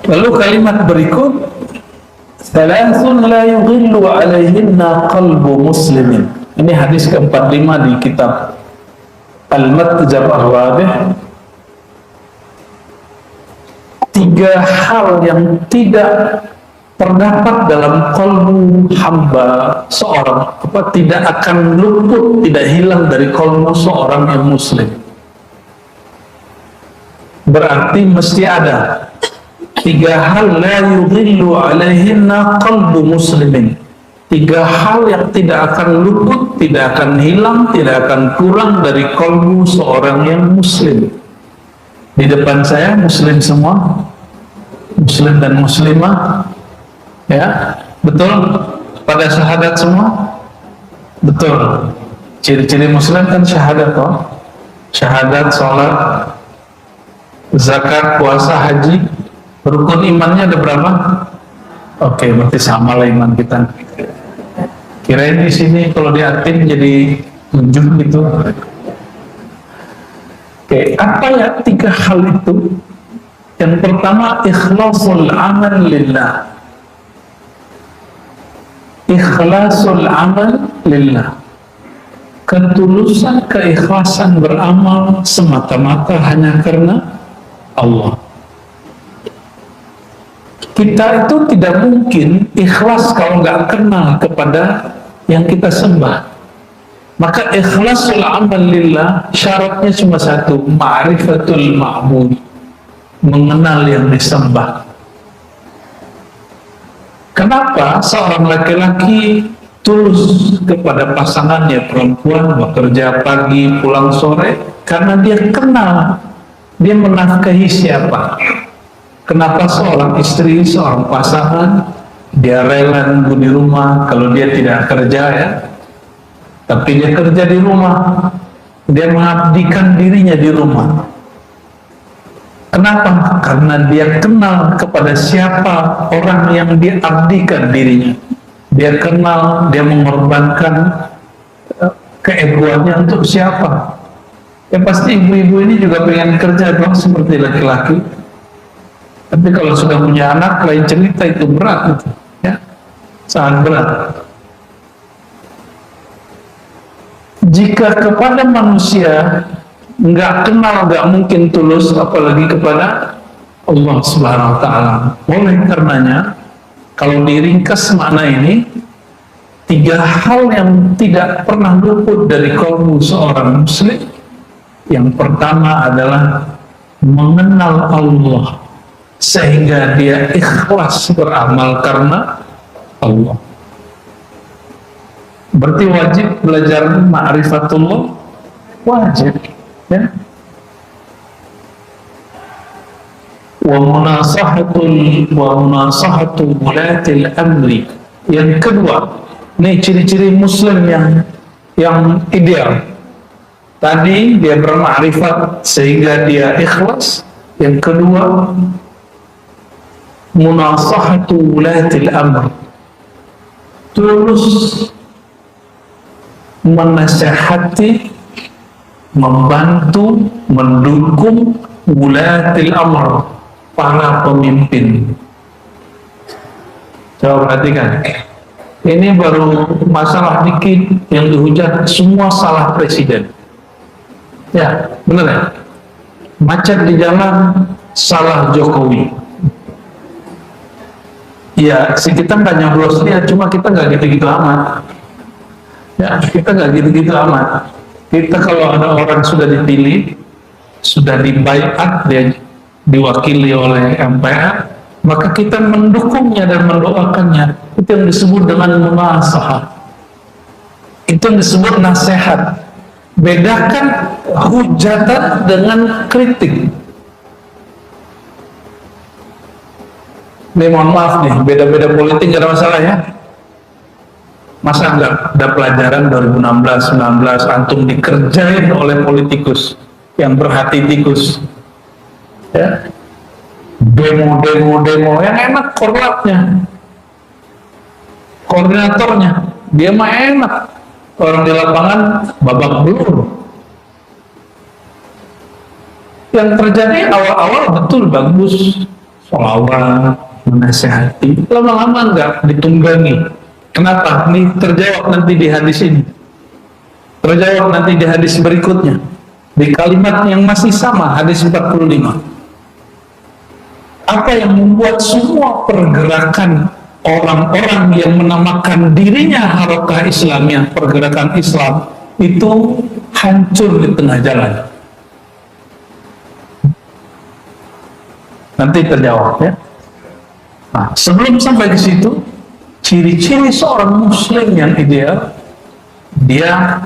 Lalu kalimat berikut, "Thalathun la yughillu 'alaihinna qalbu muslimin." Ini hadis ke-45 di kitab Al-Matjar Al-Wadih. Tiga hal yang tidak terdapat dalam kalbu hamba seorang, tidak akan luput, tidak hilang dari kalbu seorang yang muslim. Berarti mesti ada tiga hal, la yughillu alaihinna qalbu muslimin. Tiga hal yang tidak akan luput, tidak akan hilang, tidak akan kurang dari kalbu seorang yang muslim. Di depan saya muslim semua, muslim dan muslimah, ya, betul? Pada syahadat semua, betul. Ciri-ciri muslim kan syahadat, toh? Syahadat, sholat, zakat, puasa, haji. Rukun imannya ada berapa? Oke, berarti sama lah iman kita. Kirain di sini kalau diatin jadi 7 gitu. Oke, apa ya tiga hal itu? Yang pertama, ikhlasul amal lillah. Ikhlasul amal lillah. Ketulusan, keikhlasan beramal semata-mata hanya karena Allah. Kita itu tidak mungkin ikhlas kalau nggak kenal kepada yang kita sembah. Maka ikhlasul amal lillah syaratnya cuma satu, ma'rifatul ma'bud, mengenal yang disembah. Kenapa seorang laki-laki tulus kepada pasangannya perempuan, bekerja pagi, pulang sore? Karena dia kenal, dia menafkahi siapa. Kenapa seorang istri, seorang pasangan, dia rela nunggu di rumah kalau dia tidak kerja, ya, tapi dia kerja di rumah, dia mengabdikan dirinya di rumah. Kenapa? Karena dia kenal kepada siapa orang yang dia abdikan dirinya. Dia kenal, dia mengorbankan keegoannya untuk siapa. Ya pasti ibu-ibu ini juga pengen kerja dong seperti laki-laki. Tapi kalau sudah punya anak, lain cerita, itu berat, gitu, ya, sangat berat. Jika kepada manusia nggak kenal, nggak mungkin tulus, apalagi kepada Allah Subhanahu Wa Taala. Oleh karenanya, kalau diringkas makna ini, tiga hal yang tidak pernah luput dari kalbu seorang muslim. Yang pertama adalah mengenal Allah, sehingga dia ikhlas beramal karena Allah. Berarti wajib belajar ma'rifatullah, wajib, ya. Wa munasahatu wulatil amri. Yang kedua, ini ciri-ciri muslim yang ideal. Tadi dia bermakrifat sehingga dia ikhlas. Yang kedua, munasahatu wulatil amr, tulus menasihati, membantu, mendukung wulatil amr, para pemimpin. Coba perhatikan, ini baru masalah dikit yang dihujat, semua salah presiden. Ya, benar ya? Macet di jalan, salah Jokowi. Ya, kita nggak nyoblos dia, cuma kita nggak gitu-gitu amat. Ya, kita nggak gitu-gitu amat. Kita kalau ada orang sudah dipilih, sudah dibaiat, dia diwakili oleh MPR, maka kita mendukungnya dan mendoakannya. Itu yang disebut dengan munasahah. Itu yang disebut nasihat. Bedakan hujatan dengan kritik. Nih mohon maaf nih, beda-beda politik gak ada masalah ya. Masa nggak ada pelajaran 2016-19 antum dikerjain oleh politikus yang berhati tikus, ya, demo yang enak korlapnya, koordinatornya, dia mah enak, orang di lapangan babak belur. Yang terjadi awal-awal betul bagus, sholawat, menasehati, lama-lama nggak ditunggangi. Kenapa? Ini terjawab nanti di hadis ini, terjawab nanti di hadis berikutnya, di kalimat yang masih sama, hadis 45. Apa yang membuat semua pergerakan orang-orang yang menamakan dirinya Harakah Islamiyah, pergerakan Islam, itu hancur di tengah jalan? Nanti terjawab ya. Nah, sebelum sampai ke situ, ciri-ciri seorang muslim yang ideal, dia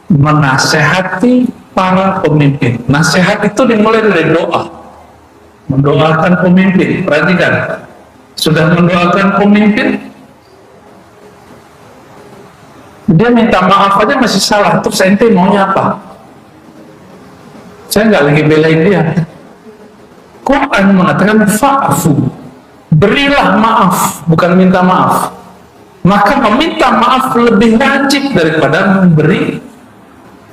menasehati para pemimpin. Nasihat itu dimulai dari doa, mendoakan pemimpin. Perhatikan, sudah mendoakan pemimpin, dia minta maaf aja masih salah. Terus ente maunya apa? Saya nggak lagi belain dia. Quran mengatakan fa'fu, berilah maaf, bukan minta maaf. Maka meminta maaf lebih wajib daripada memberi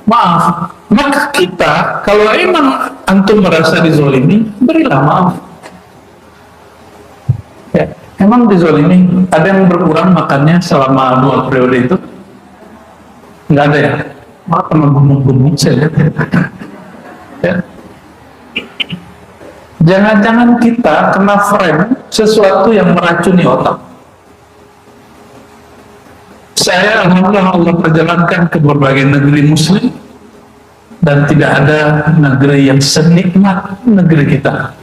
maaf. Maka kita, kalau emang antum merasa dizolimi, berilah maaf. Ya, emang dizolimi, ada yang berkurang makannya selama 2 periode itu? Nggak ada ya? Maaf, sama gumung-gumung saya lihat ya. Jangan-jangan kita kena frame sesuatu yang meracuni otak. Saya alhamdulillah Allah perjalankan ke berbagai negeri muslim, dan tidak ada negeri yang senikmat negeri kita.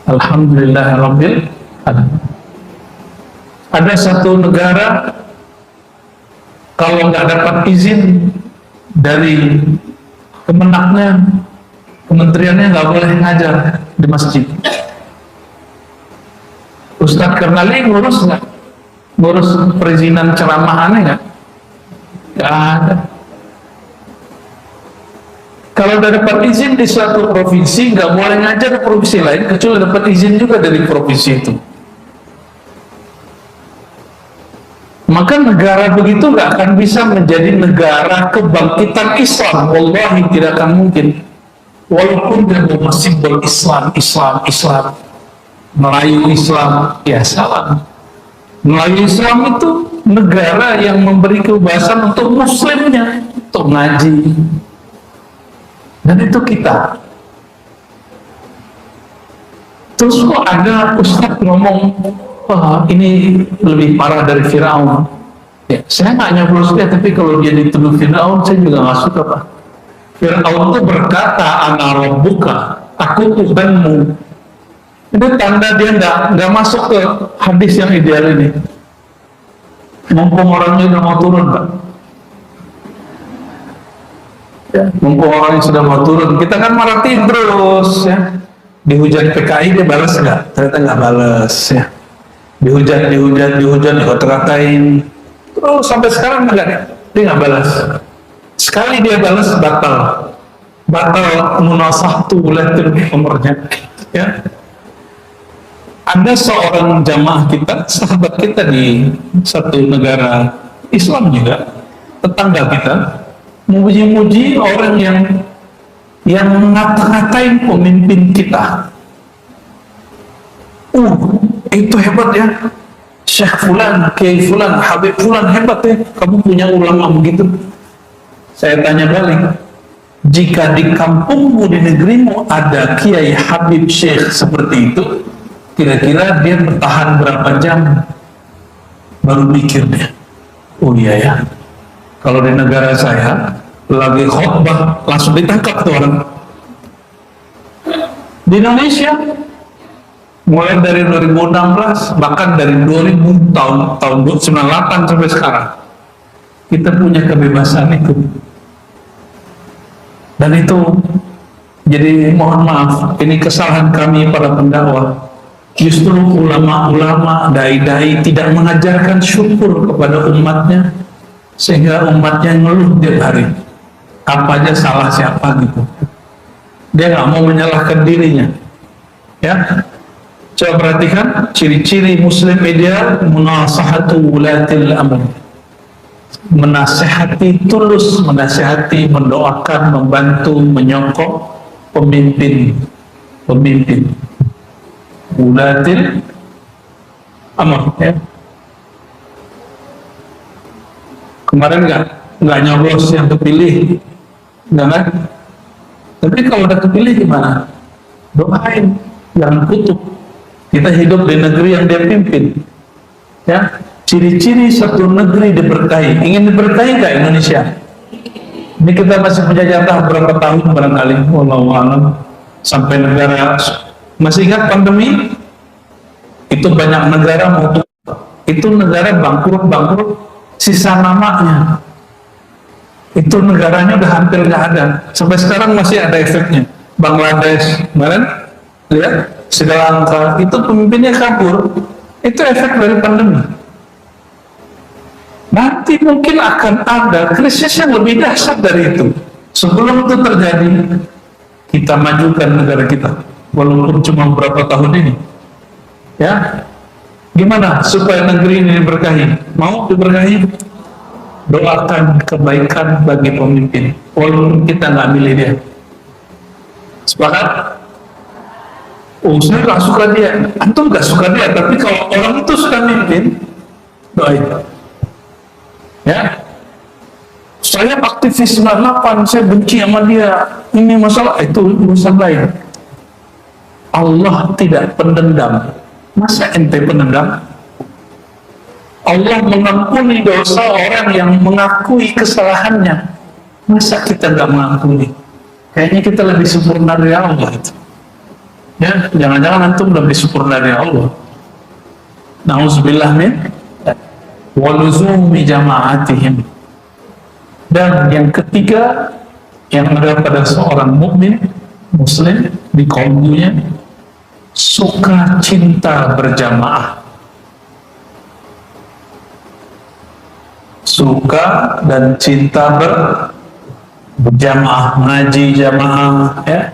Alhamdulillah Rabbil Alamin. Ada satu negara, kalau nggak dapat izin dari kemenaknya, kementeriannya, nggak boleh ngajar di masjid. Ustadz Kernali ngurus nggak? Ngurus perizinan ceramah aneh nggak? Nggak ada. Kalau udah dapat izin di suatu provinsi, nggak boleh ngajar di provinsi lain kecuali dapat izin juga dari provinsi itu. Maka negara begitu nggak akan bisa menjadi negara kebangkitan Islam. Wallahi tidak akan mungkin. Walaupun dia mau simbol Islam, Melayu Islam, ya salah. Melayu Islam itu negara yang memberi kebebasan untuk muslimnya, untuk ngaji. Dan itu kita. Terus kok ada ustadz ngomong, wah ini lebih parah dari Firaun. Ya, saya nggak nyoblos dia, tapi kalau dia dituduh Firaun, saya juga nggak suka, Pak. Firaun itu berkata, ana rabbuka, aku Tuhanmu. Itu tanda dia nggak masuk ke hadis yang ideal ini. Mumpung orangnya udah mau turun, Pak. Ya, mumpung orangnya sudah mau turun, kita kan marahin terus ya. Dihujat PKI dia balas nggak? Ternyata nggak balas ya. Dihujat, dikata-katain terus sampai sekarang enggak, dia nggak balas. Sekali dia balas batal munasahatu latin umurnya ya. Ada seorang jamaah kita, sahabat kita di satu negara Islam juga, tetangga kita, muji-muji orang yang ngata-ngatain pemimpin kita. Itu hebat ya, Syekh Fulan, Kiai Fulan, Habib Fulan, hebat ya, kamu punya ulama begitu. Saya tanya balik, jika di kampungmu, di negerimu ada Kiai Habib Syekh seperti itu, kira-kira dia bertahan berapa jam baru mikir dia, oh iya ya, kalau di negara saya lagi khutbah langsung ditangkap tuh orang. Di Indonesia mulai dari 2016, bahkan dari 2000 tahun 98 sampai sekarang, kita punya kebebasan itu. Dan itu jadi mohon maaf, ini kesalahan kami para pendakwah. Justru ulama-ulama, dai-dai tidak mengajarkan syukur kepada umatnya, sehingga umatnya ngeluh tiap hari. Apa aja salah siapa gitu. Dia nggak mau menyalahkan dirinya. Ya, coba perhatikan ciri-ciri muslim ideal: munasahatu wulatil amr, menasehati, tulus menasehati, mendoakan, membantu, menyokong pemimpin. ulatil amr, ya. Kemarin nggak nyoblos yang kepilih, nggak kan? Tapi kalau udah kepilih gimana? Doain, jangan kutuk. Kita hidup di negeri yang dia pimpin, ya. Ciri-ciri satu negeri diberkahi. Ingin diberkahi nggak Indonesia? Ini kita masih punya jatah berapa tahun barangkali, wallahu a'lam, sampai negara. Masih ingat pandemi? Itu banyak negara mau tutup. Itu negara bangkrut, sisa namanya. Itu negaranya udah hampir nggak ada. Sampai sekarang masih ada efeknya. Bangladesh, kemarin lihat, Sri Lanka, itu pemimpinnya kabur. Itu efek dari pandemi. Nanti mungkin akan ada krisis yang lebih dahsyat dari itu. Sebelum itu terjadi, kita majukan negara kita, walaupun cuma beberapa tahun ini. Ya, gimana supaya negeri ini diberkahi? Mau diberkahi? Doakan kebaikan bagi pemimpin, walaupun kita nggak milih dia. Sepakat? Oh, saya nggak suka dia, antum nggak suka dia, tapi kalau orang itu suka mimpin, doain. Ya, saya aktivis 98, saya benci sama dia, ini masalah, itu urusan lain. Allah tidak pendendam. Masa ente pendendam? Allah mengampuni dosa orang yang mengakui kesalahannya. Masa kita nggak mengakui? Kayaknya kita lebih sempurna dari Allah itu. Ya, jangan-jangan antum lebih sempurna dari Allah. Nauzubillah min waluzumi jama'atihim. Dan yang ketiga yang ada pada seorang mukmin muslim di kaumnya, suka cinta berjamaah. Suka dan cinta berjamaah, ngaji jamaah, ya,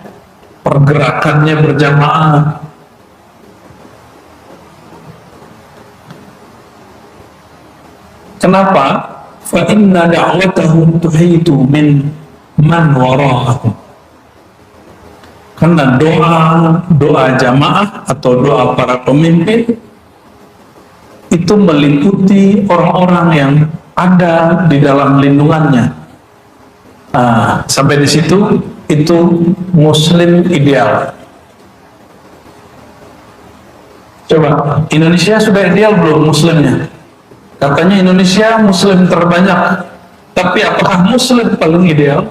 pergerakannya berjamaah. Kenapa? Fa inna da'watahu tuhitu min man wara'ahum. Karena doa jamaah atau doa para pemimpin itu meliputi orang-orang yang ada di dalam lindungannya. Sampai di situ itu muslim ideal. Coba, Indonesia sudah ideal belum muslimnya? Katanya Indonesia muslim terbanyak, tapi apakah muslim paling ideal?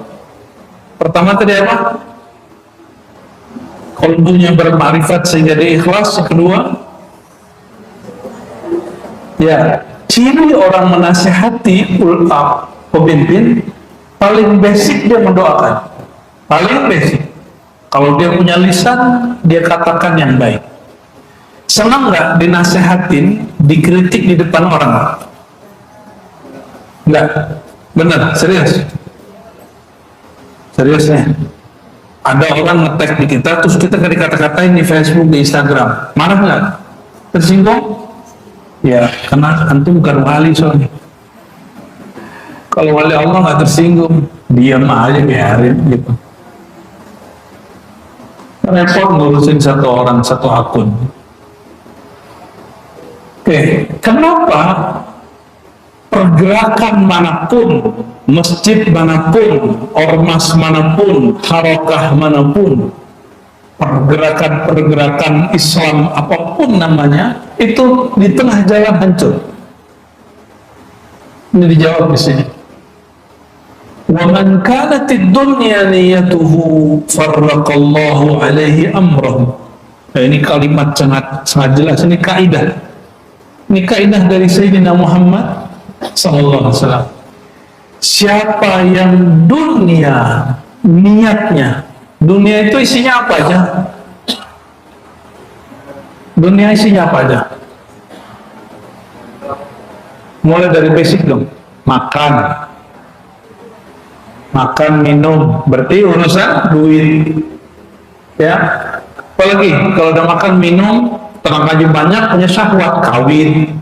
Pertama tadi apa? Qalbunya bermakrifat sehingga dia ikhlas. Yang kedua, ya, ciri orang menasihati pemimpin paling basic dia mendoakan. Paling basic. Kalau dia punya lisan, dia katakan yang baik. Senang nggak dinasehatin, dikritik di depan orang? Nggak. Benar, serius. Seriusnya. Ada orang nge-tag di kita, terus kita nggak dikata-katain di Facebook, di Instagram. Marah nggak? Tersinggung? Ya, karena antum bukan wali soalnya. Kalau wali Allah nggak tersinggung, diam aja, biarin gitu. Repot ngurusin satu orang, satu akun. Oke, kenapa pergerakan manapun, masjid manapun, ormas manapun, harakah manapun, pergerakan Islam apapun namanya, itu di tengah jalan hancur? Ini dijawab di sini. Wa man kanatid dunya niyatuhu farraqallahu alaihi amrahu. Nah, ini kalimat sangat jelas, ini kaidah. Ini kaidah dari Sayyidina Muhammad sallallahu alaihi wasallam. Siapa yang dunia niatnya, dunia itu isinya apa aja? Dunia isinya apa aja? Mulai dari basic dong. Makan, minum, berarti urusan duit. Ya. Apalagi kalau udah makan, minum, tenaga banyak, punya syahwat, kawin.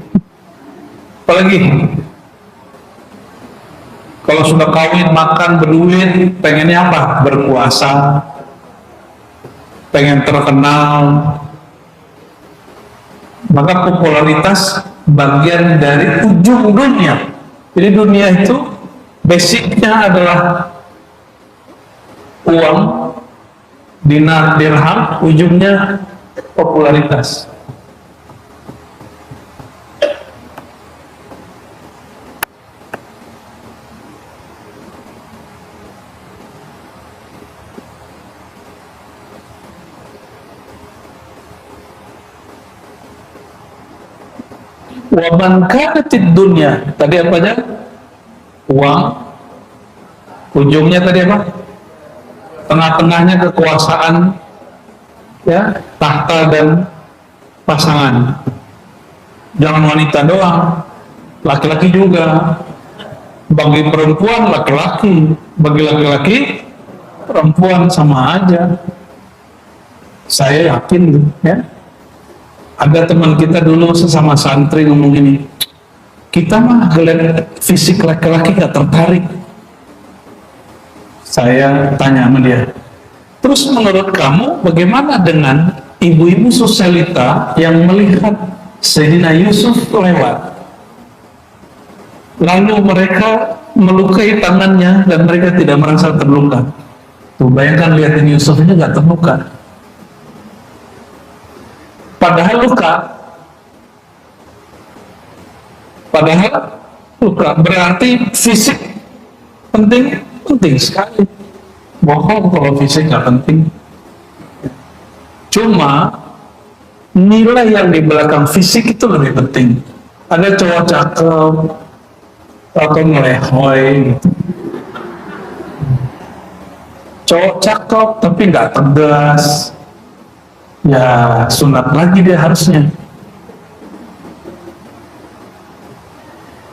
Apalagi kalau sudah kawin, makan, berduit, pengennya apa? Berkuasa, pengen terkenal, Maka popularitas bagian dari ujung dunia. Jadi dunia itu basicnya adalah uang, dinar, dirham, ujungnya popularitas. Waman kanatid dunya, tadi apa aja? Uang, ujungnya tadi apa? Tengah-tengahnya kekuasaan, ya, tahta dan pasangan. Jangan wanita doang, laki-laki juga. Bagi perempuan laki-laki, bagi laki-laki perempuan sama aja. Saya yakin, ya. Ada teman kita dulu sesama santri ngomong gini, kita mah ngeliat fisik laki-laki gak tertarik. Saya tanya sama dia, terus menurut kamu bagaimana dengan ibu-ibu sosialita yang melihat Sayyidina Yusuf lewat, lalu mereka melukai tangannya dan mereka tidak merasa terluka? Tuh bayangkan, lihatin Yusuf ini gak terluka, padahal luka. Padahal luka. Berarti fisik penting, penting sekali. Bohong kalau fisik nggak penting. Cuma nilai yang di belakang fisik itu lebih penting. Ada cowok cakep atau ngelehoi gitu. Cowok cakep tapi nggak tegas, ya sunat lagi dia harusnya.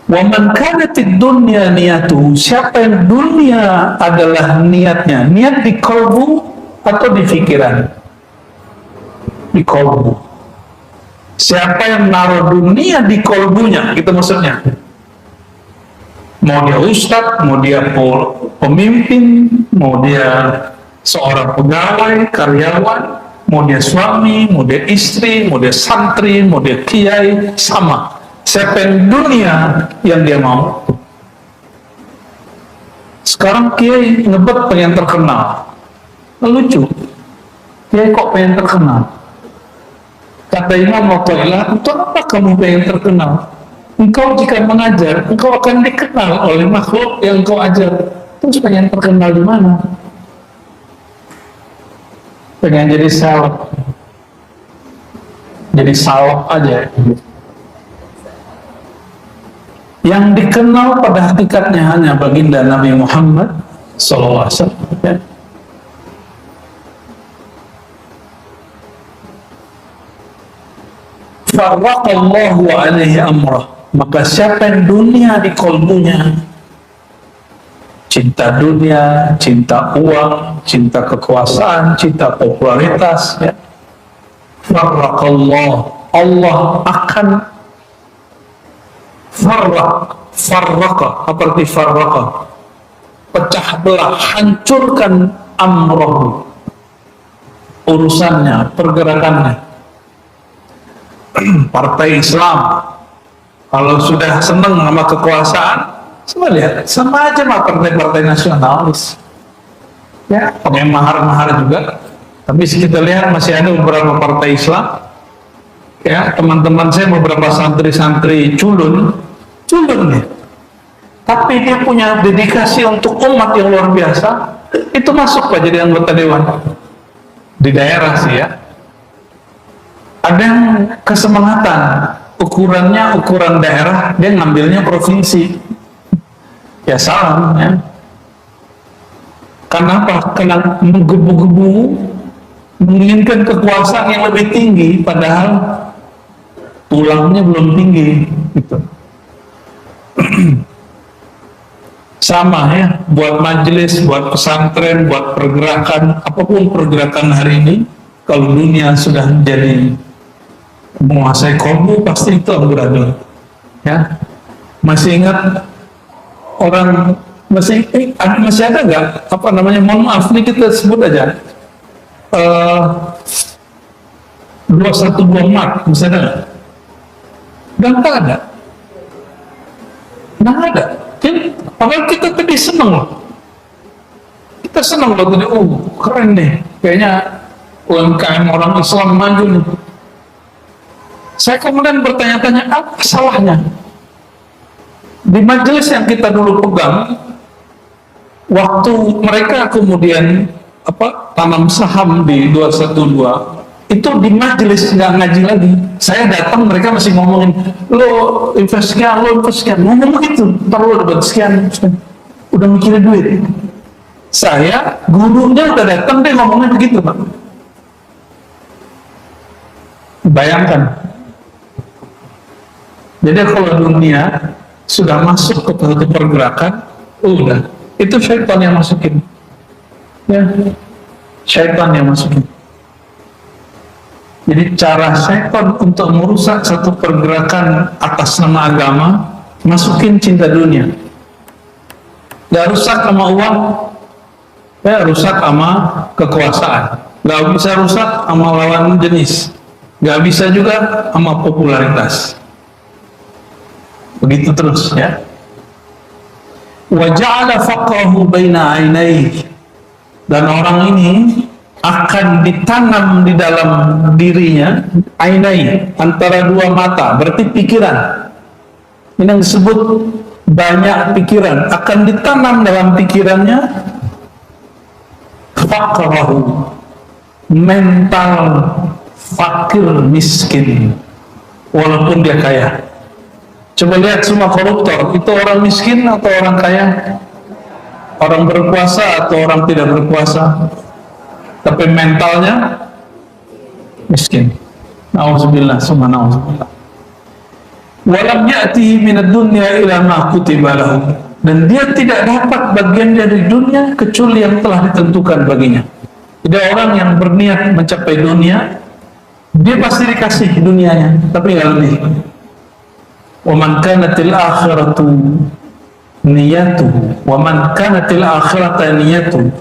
Waman kanatid dunya niyatu, siapa yang dunia adalah niatnya, niat di kalbu atau di pikiran? Di kalbu. Siapa yang naruh dunia di kalbunya, gitu maksudnya. Mau dia ustadz, mau dia pemimpin, mau dia seorang pegawai, karyawan, mau dia suami, mau dia istri, mau dia santri, mau dia kiai, sama. Siapa yang dunia yang dia mau. Sekarang kiai ngebet pengen terkenal, lucu. Kiai kok pengen terkenal? Kata Imam Athaillah, untuk apa kamu pengen terkenal? Engkau jika mengajar, engkau akan dikenal oleh makhluk yang engkau ajar. Terus pengen terkenal di mana? Pengen jadi salep, jadi salep aja. Yang dikenal pada hakikatnya hanya baginda Nabi Muhammad SAW. Ya. Farraqallahu alaihi amrah. Maka siapa yang dunia di kolbunya, cinta dunia, cinta uang, cinta kekuasaan, cinta popularitas, ya. Farraqallah, Allah akan farraqa, apa arti farraqa? Pecah belah, hancurkan amroh, urusannya, pergerakannya. Partai Islam kalau sudah senang sama kekuasaan, coba lihat, sama aja sama partai-partai nasionalis, ya, pakai mahar-mahar juga. Tapi kita lihat masih ada beberapa partai Islam, ya, teman-teman saya beberapa santri-santri culun ya, tapi dia punya dedikasi untuk umat yang luar biasa. Itu masuk Pak jadi anggota dewan di daerah sih, ya. Ada yang kesemangatan, ukurannya ukuran daerah, dia ngambilnya provinsi, ya salam, ya. Karena apa? Karena menggebu-gebu menginginkan kekuasaan yang lebih tinggi, padahal tulangnya belum tinggi, gitu. Sama ya, buat majelis, buat pesantren, buat pergerakan, apapun pergerakan hari ini, kalau dunia sudah menjadi menguasai kolbu, pasti itu amburadul, ya. Masih ingat orang, masih ada nggak, apa namanya, mohon maaf nih kita sebut aja, 21 Maret, misalnya Dan tak ada. Nggak ada. Padahal kita tadi senang loh. Kita senang loh tadi, keren deh. Kayaknya UMKM orang Islam maju nih. Saya kemudian bertanya-tanya, apa salahnya? Di majelis yang kita dulu pegang, waktu mereka kemudian tanam saham di 212, itu di majelis nggak ngaji lagi. Saya datang, mereka masih ngomongin, lo invest sekian, ngomong begitu, ntar lo dapat sekian, udah mikirin duit. Saya, gurunya udah datang, dia ngomongnya begitu, Pak. Bayangkan. Jadi kalau dunia sudah masuk ke satu pergerakan, udah, itu syaitan yang masukin. Ya, syaitan yang masukin. Jadi cara syaitan untuk merusak satu pergerakan atas nama agama, masukin cinta dunia. Gak rusak sama uang, ya rusak sama kekuasaan. Gak bisa rusak sama lawan jenis. Gak bisa juga sama popularitas. Begitu terus ya. Wa ja'ala faqrahu baina 'ainaihi. Dan orang ini akan ditanam di dalam dirinya, ainai, antara dua mata, berarti pikiran. Ini yang disebut banyak pikiran, akan ditanam dalam pikirannya faqrahu, mental fakir miskin, walaupun dia kaya. Coba lihat semua koruptor, itu orang miskin atau orang kaya? Orang berkuasa atau orang tidak berkuasa? Tapi mentalnya miskin. Nauzubillah, summa nauzubillah. Walam ya'tihi minad dunya ila ma kutiba lahu. Dan dia tidak dapat bagian dari dunia kecuali yang telah ditentukan baginya. Jadi orang yang berniat mencapai dunia, dia pasti dikasih dunianya, tapi nggak lebih. Wa man kanatil akhiratu niyatuhu wa man kanatil akhiratu niyatuhu.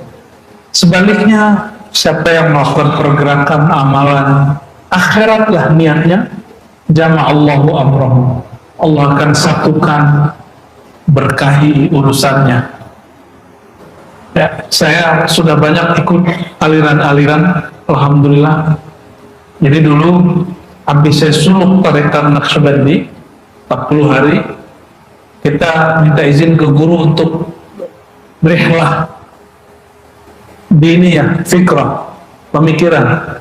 Sebaliknya, siapa yang melakukan pergerakan amalan akhiratlah niatnya, jama'allahu amrahu, Allah akan satukan, berkahi urusannya. Ya, saya sudah banyak ikut aliran-aliran, alhamdulillah. Jadi dulu habis saya suluk tarekat Naqsyabandi 40 hari, kita minta izin ke guru untuk rihlah diniyah, fikrah, pemikiran.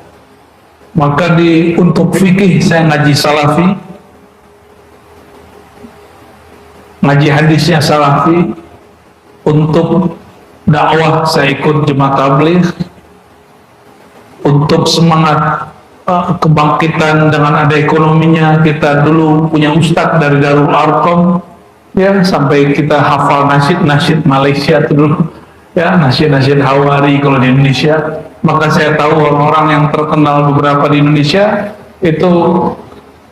Maka untuk fikih saya ngaji salafi, ngaji hadisnya salafi. Untuk dakwah saya ikut jemaah tabligh. Untuk semangat kebangkitan dengan ada ekonominya, kita dulu punya ustadz dari Darul Arqam, ya, sampai kita hafal nasyid Malaysia itu dulu, ya, nasyid Hawari kalau di Indonesia. Maka saya tahu orang-orang yang terkenal beberapa di Indonesia itu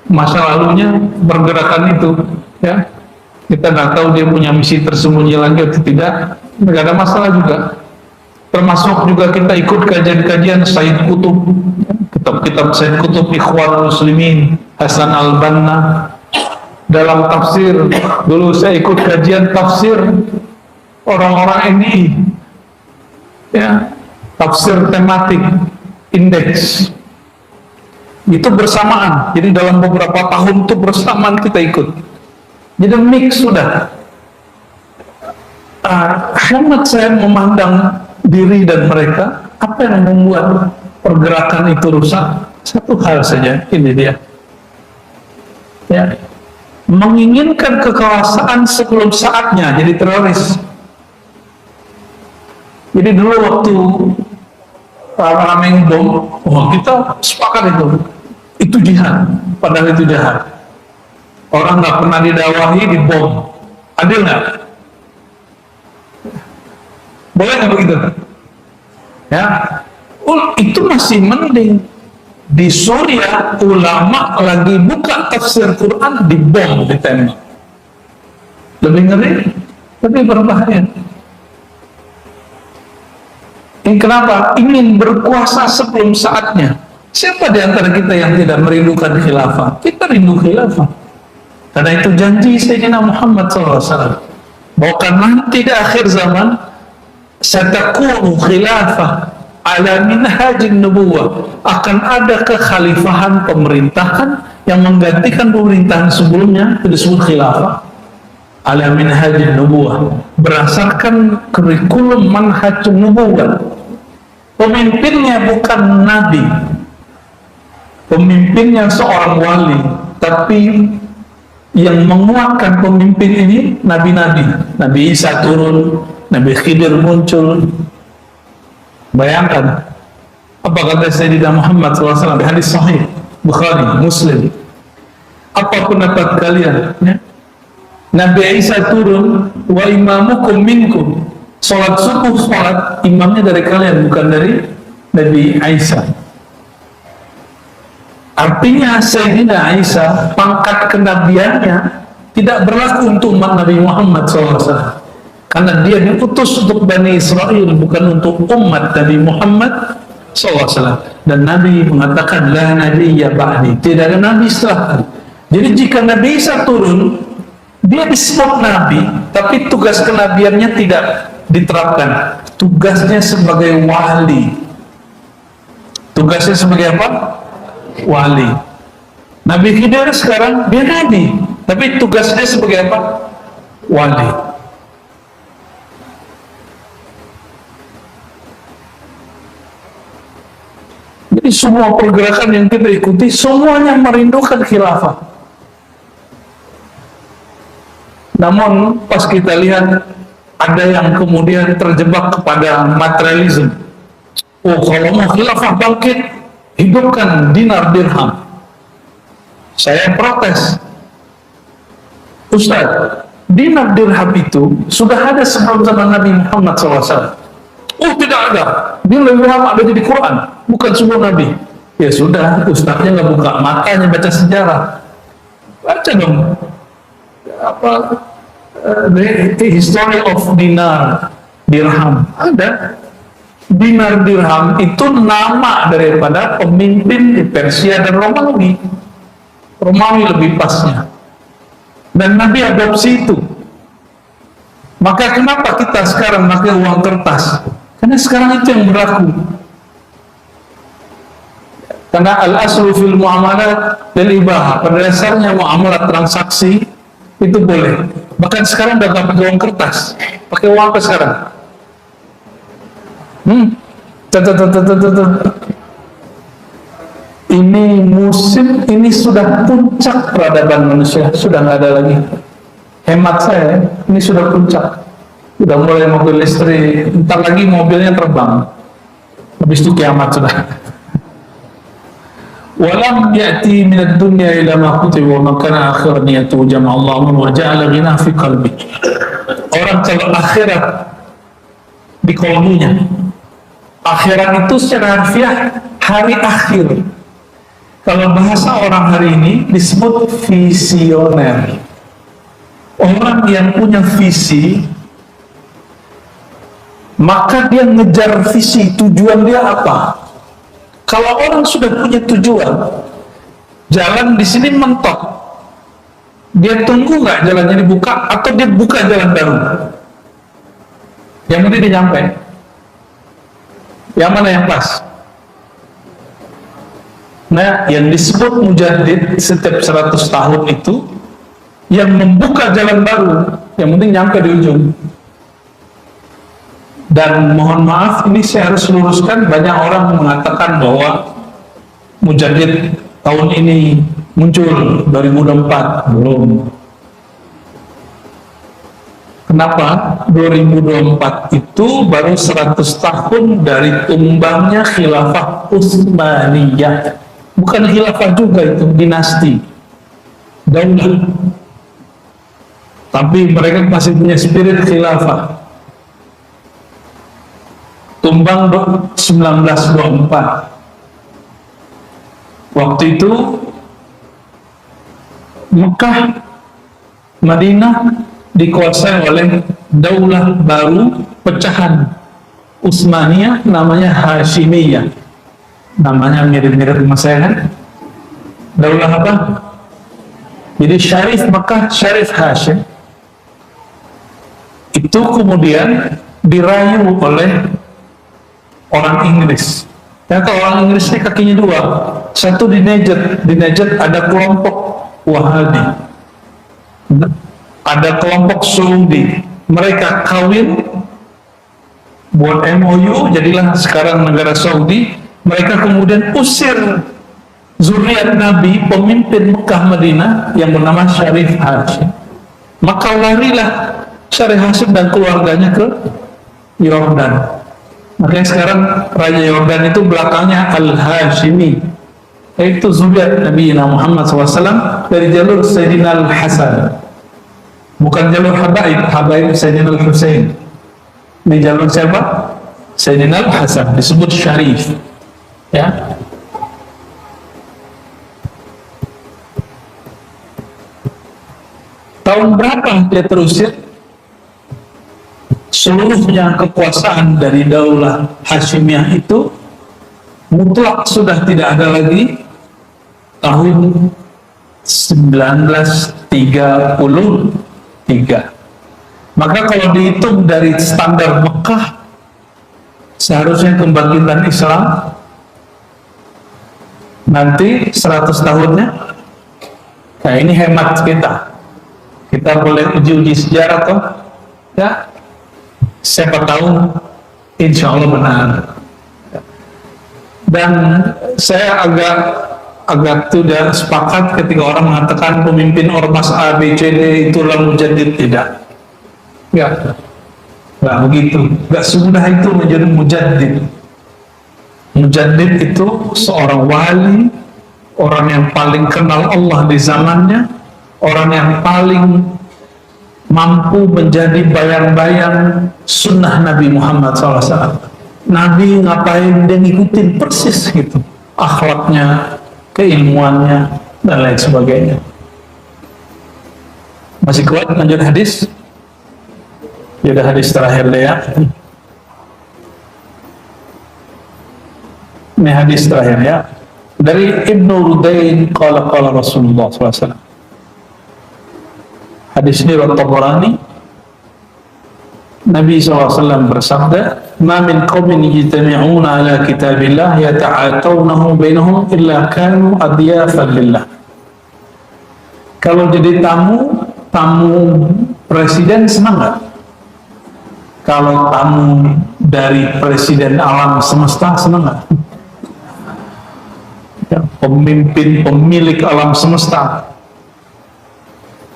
masa lalunya pergerakan itu, ya. Kita nggak tahu dia punya misi tersembunyi lagi atau tidak, nggak ada masalah juga. Termasuk juga kita ikut kajian-kajian Sayyid Qutb, kitab-kitab Sayyid Qutb, Ikhwan Muslimin, Hasan Al-Banna. Dalam tafsir, dulu saya ikut kajian tafsir orang-orang ini, ya, tafsir tematik, indeks. Itu bersamaan, jadi dalam beberapa tahun itu bersamaan kita ikut. Jadi mix sudah. Hemat saya memandang diri dan mereka, apa yang membuat pergerakan itu rusak? Satu hal saja, ini dia, ya, menginginkan kekuasaan sebelum saatnya, jadi teroris. Jadi dulu waktu ramai bom, kita sepakat itu jihad, padahal itu jahat. Orang nggak pernah didawahi, dibom, adil nggak? Boleh nggak begitu? Ya, itu masih mending. Di Suriah ulama lagi buka tafsir Quran, dibom, ditembak. Lebih ngeri, lebih berbahaya. Ini kenapa? Ingin berkuasa sebelum saatnya. Siapa di antara kita yang tidak merindukan khilafah? Kita rindu khilafah. Karena itu janji Sayyidina Muhammad SAW bahwa nanti di akhir zaman satakunu khilafah ala minhajin nubuwah, akan ada kekhalifahan pemerintahan yang menggantikan pemerintahan sebelumnya, itu disebut khilafah ala minhajin nubuwah, berdasarkan kurikulum manhaj nubuwah. Pemimpinnya bukan nabi, pemimpinnya seorang wali, tapi yang menguatkan pemimpin ini nabi-nabi. Nabi Isa turun, Nabi Khidir muncul. Bayangkan apa kata Sayyidina Muhammad SAW di hadis sahih Bukhari, Muslim, apa pendapat kalian, ya? Nabi Isa turun, wa imamukum minkum, sholat subuh, sholat imamnya dari kalian, bukan dari Nabi Isa. Artinya Sayyidina Isa pangkat kenabiannya tidak berlaku untuk umat Nabi Muhammad SAW, karena dia diutus untuk Bani Israel, bukan untuk umat Nabi Muhammad SAW. Dan Nabi mengatakan la nabiyya ba'di, tidak ada nabi setelah. Jadi jika Nabi Isa turun, dia disebut nabi, tapi tugas kenabiannya tidak diterapkan. Tugasnya sebagai wali. Tugasnya sebagai apa? Wali. Nabi Khidir sekarang dia nabi, tapi tugasnya sebagai apa? Wali. Jadi semua pergerakan yang kita ikuti semuanya merindukan khilafah. Namun pas kita lihat ada yang kemudian terjebak kepada materialisme. Oh, kalau mau khilafah bangkit, hidupkan dinar dirham. Saya protes. Ustaz, dinar dirham itu sudah ada sebelum zaman Nabi Muhammad SAW. Oh, tidak ada. Dinar dirham ada di Quran, bukan semua Nabi. Ya sudah, ustaznya nggak buka matanya baca sejarah. Baca dong. Apa the history of dinar dirham ada. Dinar dirham itu nama daripada pemimpin di Persia dan Romawi. Romawi lebih pasnya. Dan Nabi adopsi itu. Maka kenapa kita sekarang pakai uang kertas? Karena sekarang itu yang berlaku. Karena al-aslu fil muamalat dan ibahah, pada dasarnya muamalat transaksi itu boleh. Bahkan sekarang udah gak pakai uang kertas. Pakai uang apa sekarang? Ini musim, ini sudah puncak peradaban manusia, sudah nggak ada lagi. Hemat saya, ini sudah puncak. Udah mulai mobil listrik, entar lagi mobilnya terbang. Habis itu kiamat sudah. Walam ya'ti minad dunya ila ma kutiba wa man kana akhiran yatu jama'a Allah wa ja'ala ghina fi qalbi. Orang kalau akhirat di kalbunya. Akhirat itu secara harfiah hari akhir. Kalau bahasa orang hari ini disebut visioner. Orang yang punya visi, maka dia ngejar visi, tujuan dia apa? Kalau orang sudah punya tujuan, jalan di sini mentok, dia tunggu nggak jalannya dibuka, atau dia buka jalan baru? Yang penting dia nyampe. Yang mana yang pas? Nah, yang disebut mujaddid setiap 100 tahun itu yang membuka jalan baru, yang penting nyampe di ujung. Dan mohon maaf, ini saya harus luruskan, banyak orang mengatakan bahwa mujaddid tahun ini muncul 2024, belum. Kenapa? 2024 itu baru 100 tahun dari tumbangnya khilafah Utsmaniyah. Bukan khilafah juga, itu dinasti daulah, tapi mereka masih punya spirit khilafah. Tumbang 1924. Waktu itu Mekah, Madinah dikuasai oleh daulah baru pecahan Utsmaniyah, namanya Hashimiyah. Namanya mirip-mirip sama saya kan? Daulah apa? Jadi Syarif Mekah, Syarif Hashim itu kemudian dirayu oleh orang Inggris. Ya, kalau orang Inggris ini kakinya dua, satu di Najd ada kelompok Wahabi, ada kelompok Saudi, mereka kawin, buat MOU, jadilah sekarang negara Saudi. Mereka kemudian usir zuriat Nabi, pemimpin Mekah Madinah yang bernama Syarif Hashim. Maka larilah Syarif Hashim dan keluarganya ke Yordan. Makanya sekarang Raja Yordan itu belakangnya Al-Hashimi, yaitu zuriat Nabi Muhammad SAW dari jalur Sayyidina Al-Hasan, bukan jalur Habaib Sayyidina Al-Husain. Di jalur siapa? Sayyidina Al-Hasan, disebut Syarif. Ya. Tahun berapa dia terusir? Seluruhnya kekuasaan dari Daulah Hashimiyah itu mutlak sudah tidak ada lagi. Tahun 1933. Maka kalau dihitung dari standar Mekah, seharusnya kebangkitan Islam nanti 100 tahunnya. Nah, ini hemat kita boleh uji sejarah toh ya, siapa tahu insya Allah benar. Dan saya agak tidak sepakat ketika orang mengatakan pemimpin ormas A, B, C, D itulah mujaddid. Tidak, nggak begitu, nggak semudah itu menjadi mujaddid. Mujaddid itu seorang wali, orang yang paling kenal Allah di zamannya, orang yang paling mampu menjadi bayang-bayang sunnah Nabi Muhammad SAW. Nabi ngapain, dia ngikutin persis gitu, akhlaknya, keilmuannya, dan lain sebagainya. Masih kuat lanjut hadis? Ya udah, hadis terakhir deh ya. Ini hadis terakhir ya. Dari Ibnu Rudain qala Rasulullah SAW. Hadis ini riwayat Tabarani. Nabi SAW bersabda, "Ma min qaumin yajtami'una ala kitabillah yata'atawnahu bainahum illa kanu adyafan lillah." Kalau jadi tamu presiden senang nggak? Kalau tamu dari presiden alam semesta senang nggak? Ya, pemimpin, pemilik alam semesta.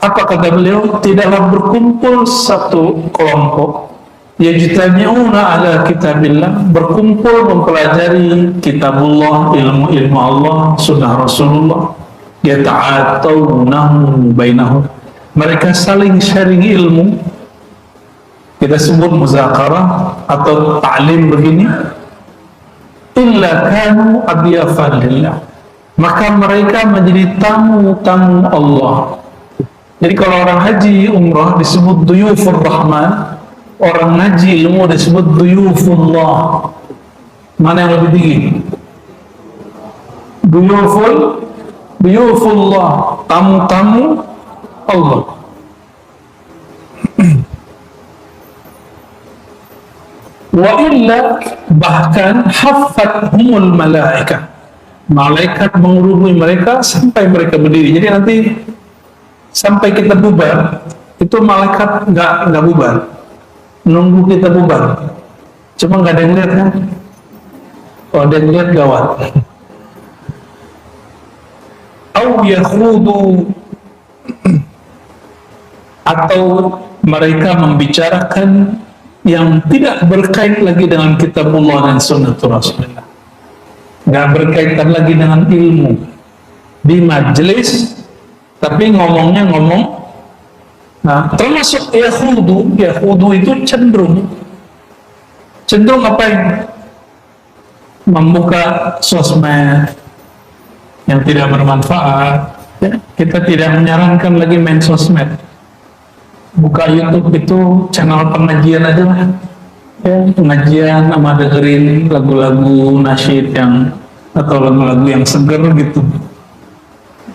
Apa kata beliau? Tidaklah berkumpul satu kelompok yajtami'una ala kitabillah, berkumpul mempelajari kitabullah, ilmu Allah, sunnah Rasulullah, yata'atawnahu bainahum, mereka saling sharing ilmu, kita sebut muzakarah atau ta'lim begini, illa kanu adyafan lillah, maka mereka menjadi tamu-tamu Allah. Jadi kalau orang haji umrah disebut duyufur rahman, orang haji ilmu disebut duyufullah. Mana yang lebih tinggi? Duyufullah, tamu-tamu Allah. Wa illa, bahkan haffathumul malaikah, malaikat mengurusi mereka sampai mereka berdiri. Jadi nanti sampai kita bubar, itu malaikat nggak bubar, nunggu kita bubar. Cuma nggak ada yang lihat kan? Kalau ada yang lihat gawat. Au yakhudu, atau mereka membicarakan yang tidak berkait lagi dengan kitabullah dan sunnah Rasulullah, nggak berkaitan lagi dengan ilmu di majelis, tapi ngomongnya ngomong. Nah, termasuk yahudu itu cenderung ngapain? Membuka sosmed yang tidak bermanfaat. Ya, kita tidak menyarankan lagi main sosmed. Buka YouTube itu channel pengajian aja lah. Ya, pengajian sama dengerin lagu-lagu nasyid yang atau lagu-lagu yang seger gitu.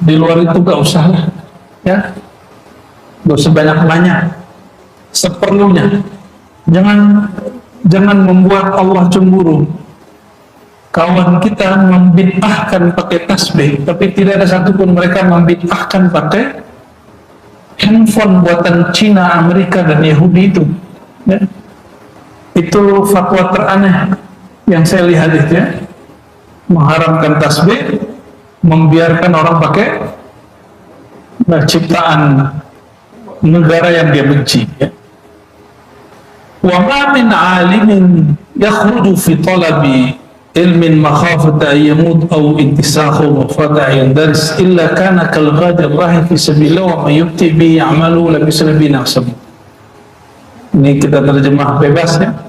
Di luar itu gak usah lah. ya, gak usah banyak-banyak, seperlunya. Jangan membuat Allah cemburu. Kawan kita membid'ahkan pakai tasbih, tapi tidak ada satupun mereka membid'ahkan pakai handphone buatan Cina, Amerika, dan Yahudi itu. Ya. Itu fatwa teraneh yang saya lihat itu, ya. Mengharamkan tasbih, membiarkan orang pakai ciptaan negara yang dia benci. Ya. Wa ma min 'alimin yakhruju fi talabi ilmin makhafata yamut aw intisakhu mafata yandaris illa kana kal ghadir rahi fi sabilillah wa may yubti bi ya'malu la bisrabi nafsab. Ini kita terjemah bebasnya.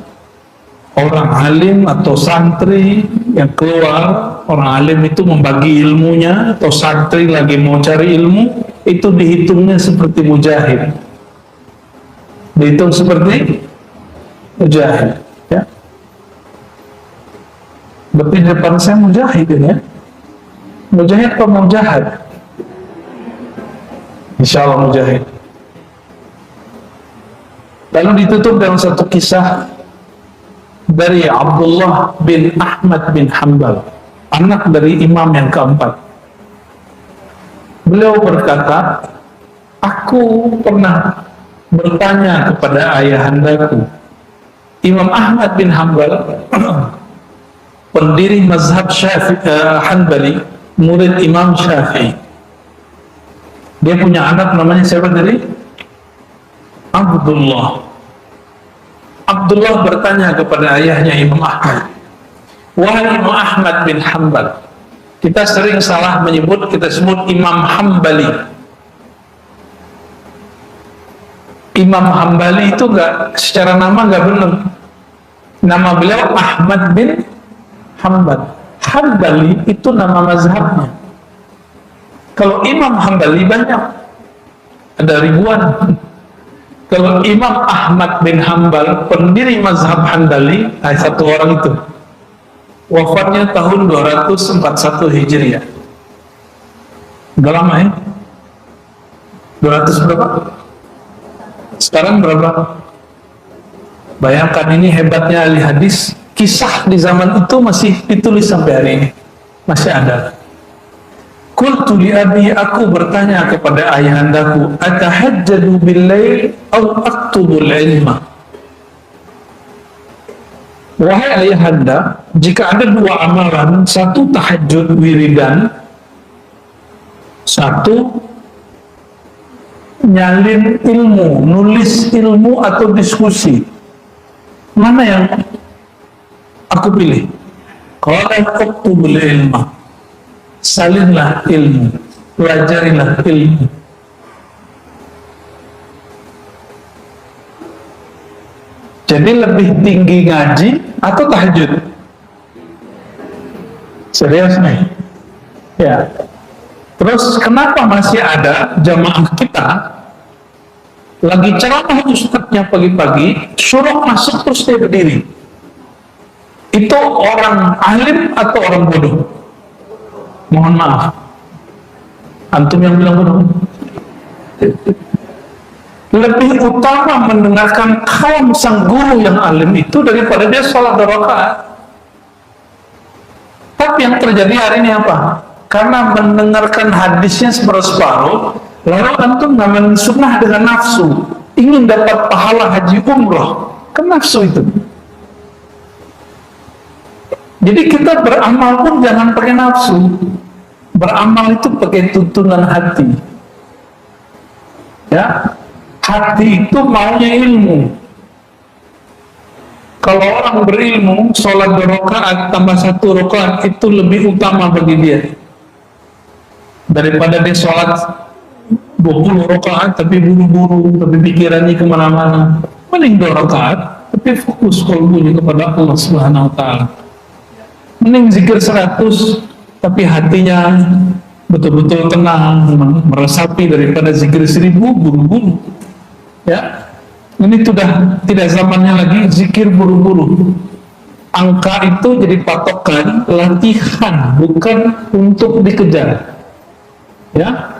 Orang alim atau santri yang keluar, orang alim itu membagi ilmunya, atau santri lagi mau cari ilmu, itu dihitungnya seperti mujahid. Dihitung seperti mujahid, ya. Berarti di depan saya mujahid ini, ya. Mujahid atau mujahid? Insya Allah mujahid. Lalu ditutup dengan satu kisah dari Abdullah bin Ahmad bin Hanbal, anak dari imam yang keempat. Beliau berkata, aku pernah bertanya kepada ayahandaku, Imam Ahmad bin Hanbal, pendiri mazhab Hanbali, murid Imam Syafi'i. Dia punya anak namanya siapa tadi? Abdullah. Abdullah bertanya kepada ayahnya Imam Ahmad, wahai Imam Ahmad bin Hanbal, kita sering salah menyebut, kita sebut Imam Hambali. Imam Hambali itu enggak, secara nama enggak benar. Nama beliau Ahmad bin Hanbal. Hambali itu nama mazhabnya. Kalau Imam Hambali banyak, ada ribuan. Kalau Imam Ahmad bin Hanbal, pendiri mazhab Hanbali, satu orang itu. Wafatnya tahun 241 Hijriah. Udah lama, ya? 200 berapa? Sekarang berapa? Bayangkan, ini hebatnya ahli hadis. Kisah di zaman itu masih ditulis sampai hari ini. Masih ada. Qultu li abi, aku bertanya kepada ayahandaku, atahajjadu bil-lail aw aktubul ilma. Wahai ayahanda, jika ada dua amalan, satu tahajud wiridan, satu nyalin ilmu, nulis ilmu atau diskusi, mana yang aku pilih? Qala aktubul ilma, salinlah ilmu, pelajarilah ilmu. Jadi lebih tinggi ngaji atau tahajud? Serius nih? Ya. Terus kenapa masih ada jamaah kita lagi ceramah ustadznya pagi-pagi, suruh masuk terus dia berdiri? Itu orang alim atau orang bodoh? Mohon maaf, antum yang bilang bodoh. Lebih utama mendengarkan kalam sang guru yang alim itu daripada dia sholat 2 rakaat. Tapi yang terjadi hari ini apa? Karena mendengarkan hadisnya separuh-separuh, lalu antum ngamen sunnah dengan nafsu, ingin dapat pahala haji umroh, kan nafsu itu. Jadi kita beramal pun jangan pakai nafsu. Beramal itu pakai tuntunan hati. Ya, hati itu maunya ilmu. Kalau orang berilmu, sholat 2 rakaat tambah 1 rakaat itu lebih utama bagi dia daripada dia sholat 20 rakaat tapi buru-buru, tapi pikirannya kemana-mana. Mending 2 rakaat tapi fokus qalbunya kepada Allah Subhanahu Wa Taala. Mending zikir 100 tapi hatinya betul-betul tenang, meresapi, daripada zikir 1000 buru-buru. Ya, ini sudah tidak zamannya lagi zikir buru-buru. Angka itu jadi patokan latihan, bukan untuk dikejar. Ya,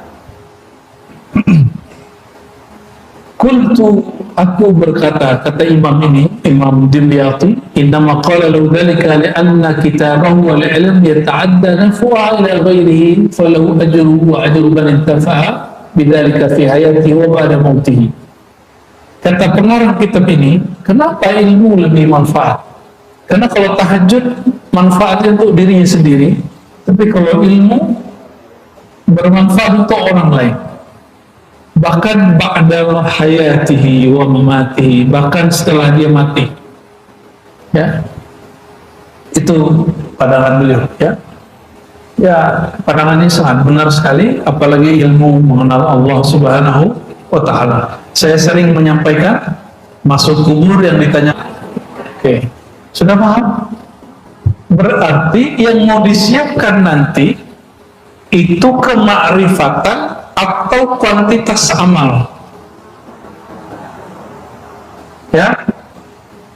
Qultu, aku berkata, kata imam ini, Imam Dimyati, innama qala lahu dhalika li'anna kitabahu wal ilm yata'adda nafu'a ila ghairihi falahu ajru wa ajru man intafa'a bidzalika fi hayatihi wa ba'da mautihi. Kata pengarang kitab ini, kenapa ilmu lebih manfaat? Karena kalau tahajud manfaatnya untuk dirinya sendiri, tapi kalau ilmu bermanfaat untuk orang lain. Bahkan ba'da hayatihi wa mamatihi, bahkan setelah dia mati. Ya, itu pandangan beliau. Ya, pandangannya sangat benar sekali, apalagi ilmu mengenal Allah Subhanahu wa Ta'ala. Saya sering menyampaikan masuk kubur yang ditanya. Oke, sudah paham? Berarti yang mau disiapkan nanti itu kemakrifatan atau kuantitas amal. Ya,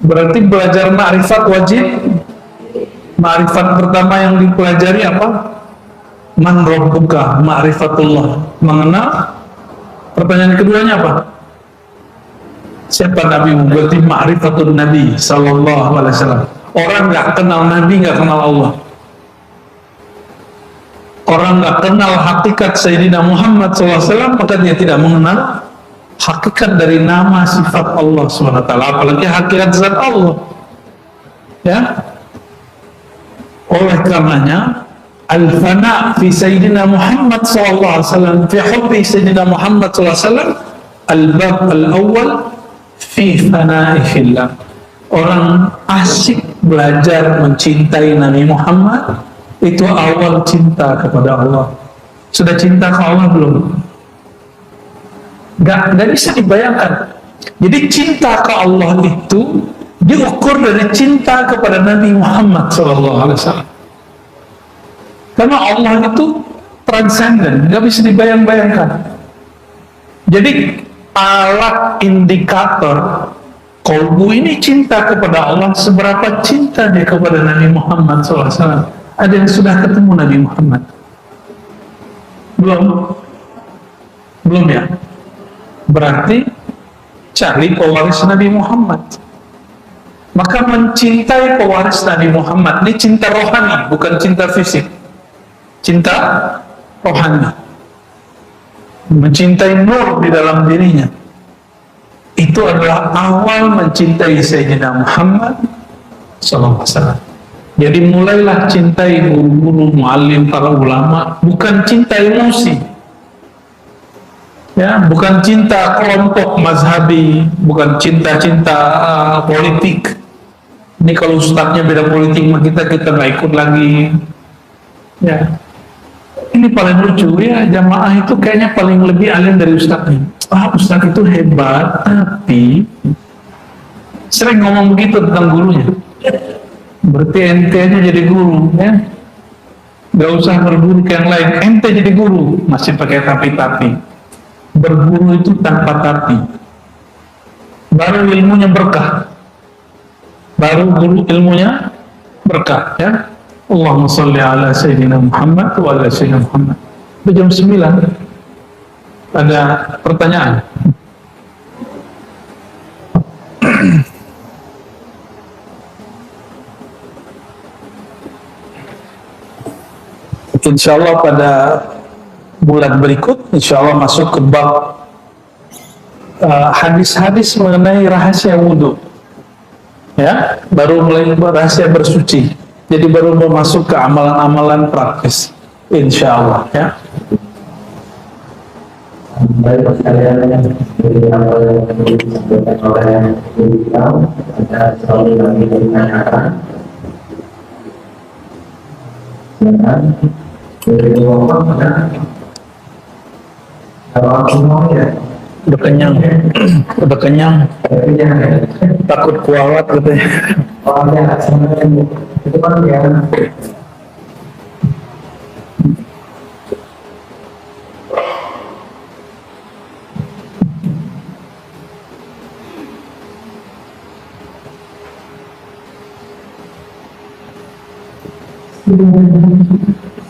berarti belajar ma'rifat wajib. Ma'rifat pertama yang dipelajari apa? Man rabbuka, ma'rifatullah, mengenal. Pertanyaan keduanya apa? Siapa Nabi? Berarti ma'rifatun Nabi sallallahu alaihi wasallam. Orang nggak kenal Nabi, nggak kenal Allah. Orang nggak kenal hakikat Sayyidina Muhammad SAW, maka dia tidak mengenal hakikat dari nama sifat Allah SWT, apalagi hakikat zat Allah. Ya, oleh karenanya al-fana fi Sayyidina Muhammad SAW, fi hubbi Sayyidina Muhammad SAW, al-bab al-awwal fi fana'i fillah. Orang asik belajar mencintai Nabi Muhammad, itu awal cinta kepada Allah. Sudah cinta ke Allah belum? Gak bisa dibayangkan. Jadi cinta ke Allah itu diukur dari cinta kepada Nabi Muhammad SAW. Karena Allah itu transenden, gak bisa dibayang-bayangkan. Jadi alat indikator kolbu ini cinta kepada Allah, seberapa cinta dia kepada Nabi Muhammad SAW. Ada yang sudah ketemu Nabi Muhammad? Belum ya? Berarti cari pewaris Nabi Muhammad. Maka mencintai pewaris Nabi Muhammad ini cinta rohani, bukan cinta fisik. Cinta rohani. Mencintai nur di dalam dirinya. Itu adalah awal mencintai Sayyidina Muhammad SAW. Jadi mulailah cintai guru-guru, muallim, para ulama, bukan cinta emosi. Ya, bukan cinta kelompok mazhabi, bukan cinta-cinta politik. Ini kalau ustadznya beda politik, mah kita nggak ikut lagi. Ya, ini paling lucu ya, jamaah itu kayaknya paling lebih alim dari ustadznya. Ustadz itu hebat, tapi sering ngomong begitu tentang gurunya. Berarti ente aja jadi guru, ya? Gak usah berguru ke yang lain. Ente jadi guru, masih pakai tapi-tapi. Berguru itu tanpa tapi. Baru ilmunya berkah. Baru guru ilmunya berkah, ya. Allahumma sholli ala Sayyidina Muhammad wa ala Sayyidina Muhammad. Jam 9 ada pertanyaan. Insya Allah pada bulan berikut, insya Allah masuk ke bab hadis-hadis mengenai rahasia wudhu. Ya, baru mulai rahasia bersuci. Jadi baru mau masuk ke amalan-amalan praktis. Insya Allah, ya. Baik sekalian, dari apa yang disampaikan oleh beliau, ada selalu kami menanyakan. Silakan. Dari ngomong ada kalau aku mau ya Udah kenyang, udah kenyang, takut kualat katanya. oh ya sebenarnya itu kan ya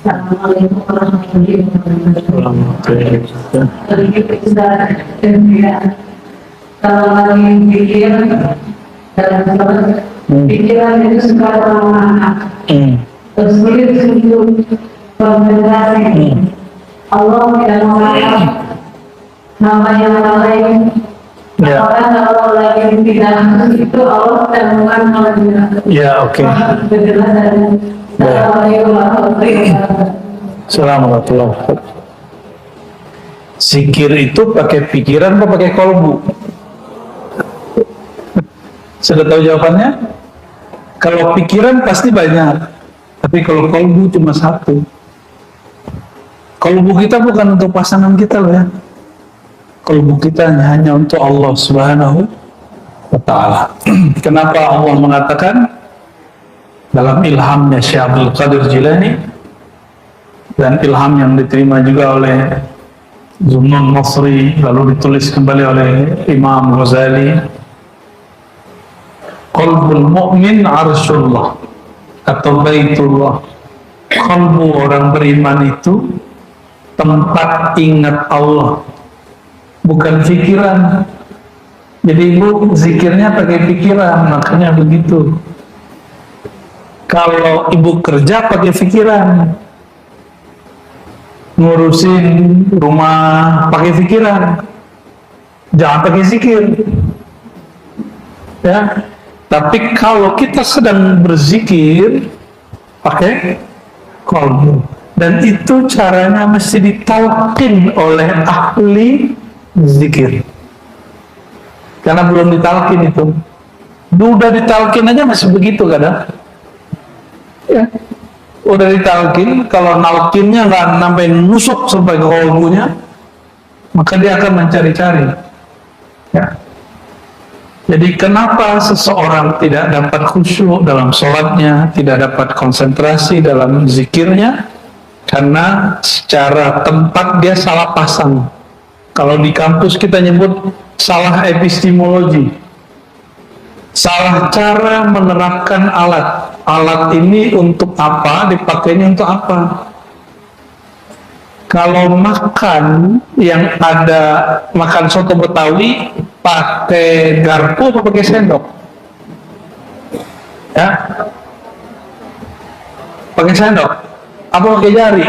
Assalamualaikum warahmatullahi wabarakatuh. Selamat. Dari kita dan ya kalau lagi pikir dan pikiran itu suka terlalu terus sulit untuk konsentrasi. Allah tidak mengatakan nama yang lain. Apakah kalau lagi tidak itu Allah tidak mengatakan Ya, oke. Assalamualaikum. Zikir itu pakai pikiran atau pakai kolbu? Sudah tahu jawabannya? Kalau pikiran pasti banyak, tapi kalau kolbu cuma satu. Kolbu kita bukan untuk pasangan kita loh ya. Kolbu kita hanya untuk Allah Subhanahu wa Ta'ala. Kenapa Allah mengatakan dalam ilhamnya Syekh Abdul Qadir Jilani dan ilham yang diterima juga oleh Zunnun Nasri lalu ditulis kembali oleh Imam Ghazali, qalbul mu'min arsyullah atau baitullah. Kalbu orang beriman itu tempat ingat Allah, bukan pikiran. Jadi ibu zikirnya pakai pikiran, makanya begitu. Kalau ibu kerja pakai pikiran, ngurusin rumah pakai pikiran, jangan pakai zikir. Ya, tapi kalau kita sedang berzikir pakai kolbu, dan itu caranya mesti ditalkin oleh ahli zikir. Karena belum ditalkin itu, udah ditalkin aja masih begitu kadang. Ya, udah ditalkin, kalau nalkinnya nggak sampai nusuk sampai ke kolbunya, maka dia akan mencari-cari. Ya. Jadi kenapa seseorang tidak dapat khusyuk dalam sholatnya, tidak dapat konsentrasi dalam zikirnya? Karena secara tempat dia salah pasang. Kalau di kampus kita nyebut salah epistemologi, salah cara menerapkan alat. Alat ini untuk apa, dipakainya untuk apa. Kalau makan yang ada, makan soto Betawi pakai garpu atau pakai sendok? Ya, pakai sendok apa pakai jari?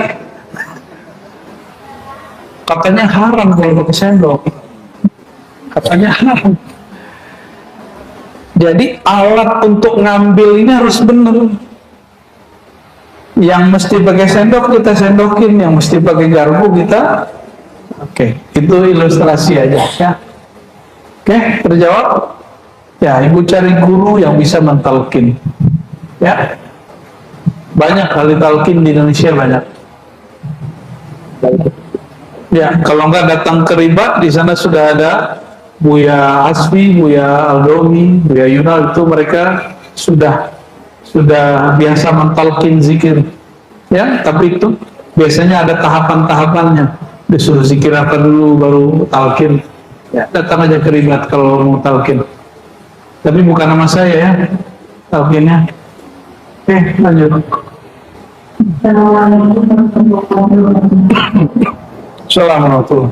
Katanya haram kalau pakai sendok, katanya haram. Jadi alat untuk ngambil ini harus benar. Yang mesti pakai sendok kita sendokin, yang mesti pakai garpu kita. Oke, itu ilustrasi aja ya. Oke, terjawab? Ya, ibu cari guru yang bisa mentalkin. Ya, banyak kali talkin di Indonesia, banyak. Ya, kalau nggak datang ke Ribat, di sana sudah ada Buya Asfi, Buya Aldomi, Buya Yunal, itu mereka sudah biasa mentalkin zikir. Ya, tapi itu biasanya ada tahapan-tahapannya. Disuruh zikir apa dulu baru talkin. Ya, datang aja ke Ribat kalau mau talkin. Tapi bukan nama saya ya, talkinnya. Oke, lanjut. Assalamualaikum.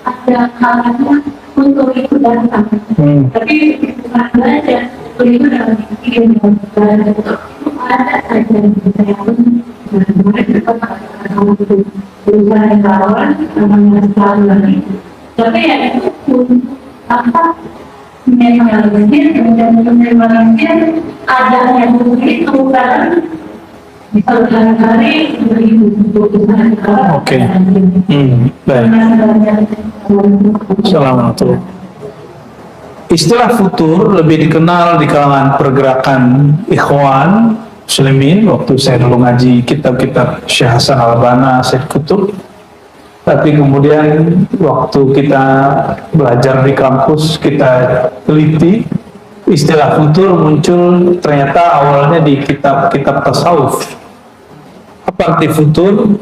Ada kalanya untuk itu datang, tapi bukan belajar itu dalam pikir dan belajar ada saja saya pun mereka kalau itu berusaha kawan namanya selalu lagi, tapi ya itu pun apa memang belajar kemudian belajar ada yang begitu kan bisa berkali-kali beribu keputusan kalau Oke. Baik. Assalamualaikum. Istilah futur lebih dikenal di kalangan pergerakan Ikhwan Muslimin. Waktu saya dulu ngaji kitab-kitab Syekh Hasan Al-Banna, Syekh Kutub. Tapi kemudian waktu kita belajar di kampus, kita teliti, istilah futur muncul ternyata awalnya di kitab-kitab tasawuf. Apa arti futur?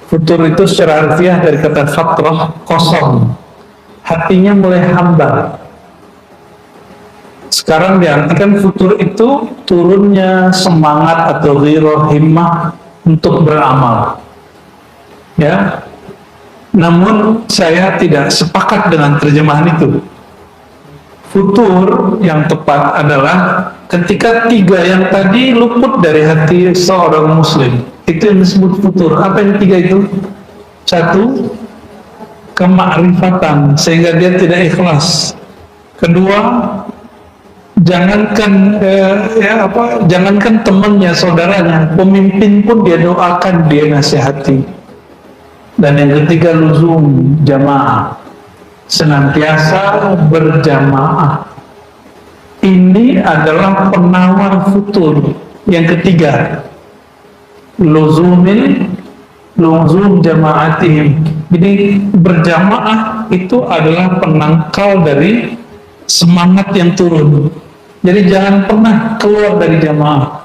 Futur itu secara harfiah dari kata fatrah, kosong. Hatinya mulai hambar. Sekarang diartikan futur itu turunnya semangat atau ghirah himmah untuk beramal. Ya. Namun saya tidak sepakat dengan terjemahan itu. Futur yang tepat adalah ketika tiga yang tadi luput dari hati seorang muslim. Itu yang disebut futur. Apa yang tiga itu? Satu, kemakrifatan sehingga dia tidak ikhlas. Kedua, jangankan jangankan temannya, saudaranya, pemimpin pun dia doakan, dia nasihati. Dan yang ketiga, luzum jamaah, senantiasa berjamaah. Ini adalah penawar futur. Yang ketiga, luzum jamaatihim. Jadi berjamaah itu adalah penangkal dari semangat yang turun. Jadi jangan pernah keluar dari jamaah.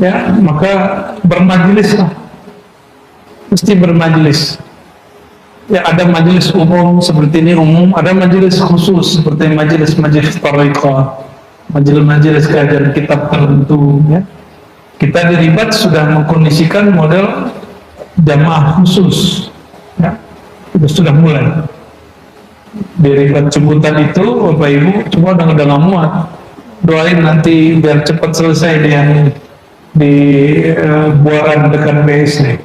Ya, maka bermajlislah. Mesti bermajlis. Ya, ada majelis umum seperti ini umum, ada majelis khusus seperti majelis thariqah, majelis kajian kitab tertentu. Ya. Kita di Ribat sudah mengkondisikan model jamaah khusus. Ya, itu sudah mulai. Di Ribat Ciputat itu, Bapak Ibu, cuma udah nggak muat. Doain nanti biar cepat selesai di Buaran dekat BSD.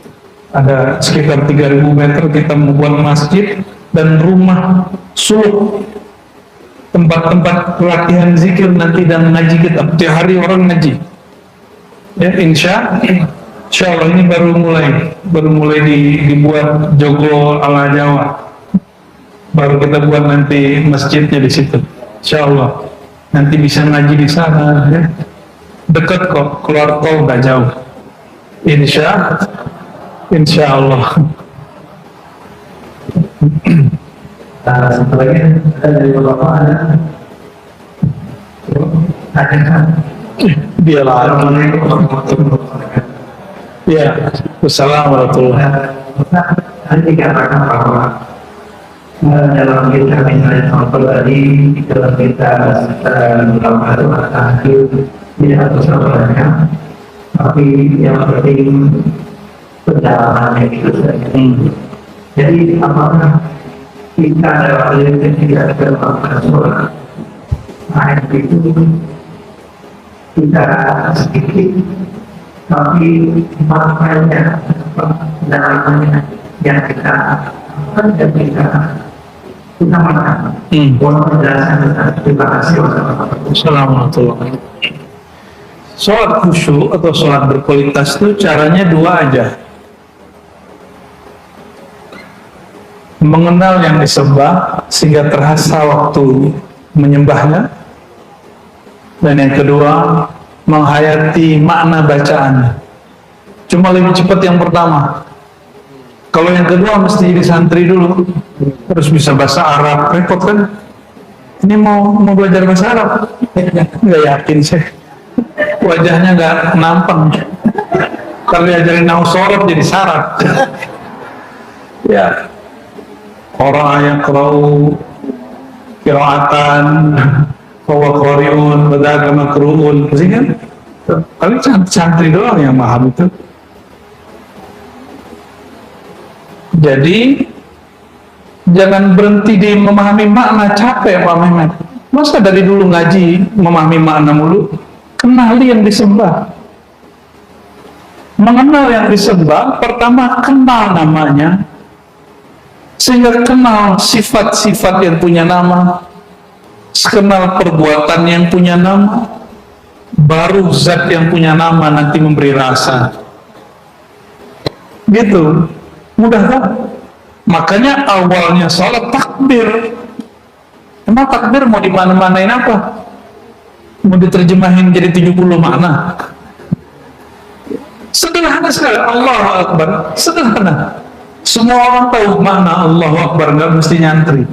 Ada sekitar 3.000 meter kita membuat masjid dan rumah suluk, tempat-tempat latihan zikir nanti dan ngaji kita. Tiap hari orang ngaji. Ya, insya Allah ini baru mulai dibuat jogo ala Jawa. Baru kita buat nanti masjidnya di situ. Insya Allah nanti bisa ngaji di sana. Ya. Dekat kok, keluar tol gak jauh. Insya Allah. Satu lagi dari Bapak ada kan? Dia lagi. Ya, wassalamualaikum warahmatullahi wabarakatuh. Tadi dikatakan bahwa dalam kita misalnya contoh tadi dalam kita melakukan akhir tidak harus semuanya, tapi yang penting perjalanannya itu saja. Jadi apakah kita dalam diri tidak melakukan sholat akhir itu kita sedikit, tapi maknanya dalamnya yang kita utamakan. Terima kasih. Assalamualaikum. Sholat khusyuk atau sholat berkualitas itu caranya dua aja. Mengenal yang disembah sehingga terasa waktu menyembahnya. Dan yang kedua, menghayati makna bacaan. Cuma lebih cepat yang pertama. Kalau yang kedua mesti jadi santri dulu, terus bisa bahasa Arab, repot kan? Ini mau belajar bahasa Arab, nggak yakin saya. Wajahnya nggak nampang. Kalau diajarin nahu sorot jadi syarat. Ya, orang yang kerau kiraatan, bahwa qari'un, badaka makru'un, pasti kan? Paling santri doang yang paham itu. Jadi jangan berhenti di memahami makna, capek Pak Mehmet. Masa dari dulu ngaji memahami makna mulu? Kenali yang disembah. Mengenal yang disembah, pertama kenal namanya, sehingga kenal sifat-sifat yang punya nama, kenal perbuatan yang punya nama, baru zat yang punya nama nanti memberi rasa. Gitu. Mudah kan? Makanya awalnya sholat takbir. Emang takbir mau dimana-manain apa? Mau diterjemahin jadi 70 makna? Sederhana sekali. Allahu Akbar. Sederhana. Semua orang tahu makna Allahu Akbar, nggak mesti nyantri.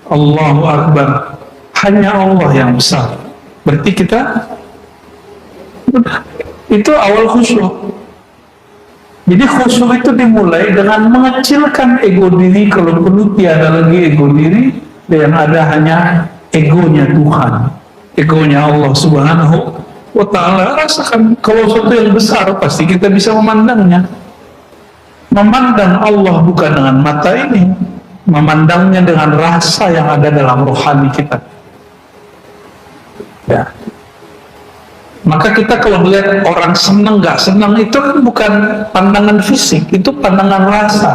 Allahu Akbar. Hanya Allah yang besar. Berarti kita itu awal khusyuk. Jadi khusyuk itu dimulai dengan mengecilkan ego diri, kalau perlu tiada lagi ego diri, yang ada hanya egonya Tuhan. egonya Allah Subhanahu wa ta'ala. Rasakan kalau sesuatu yang besar pasti kita bisa memandangnya. Memandang Allah bukan dengan mata ini, memandangnya dengan rasa yang ada dalam rohani kita. Ya. Maka kita kalau melihat orang senang nggak senang itu kan bukan pandangan fisik, itu pandangan rasa.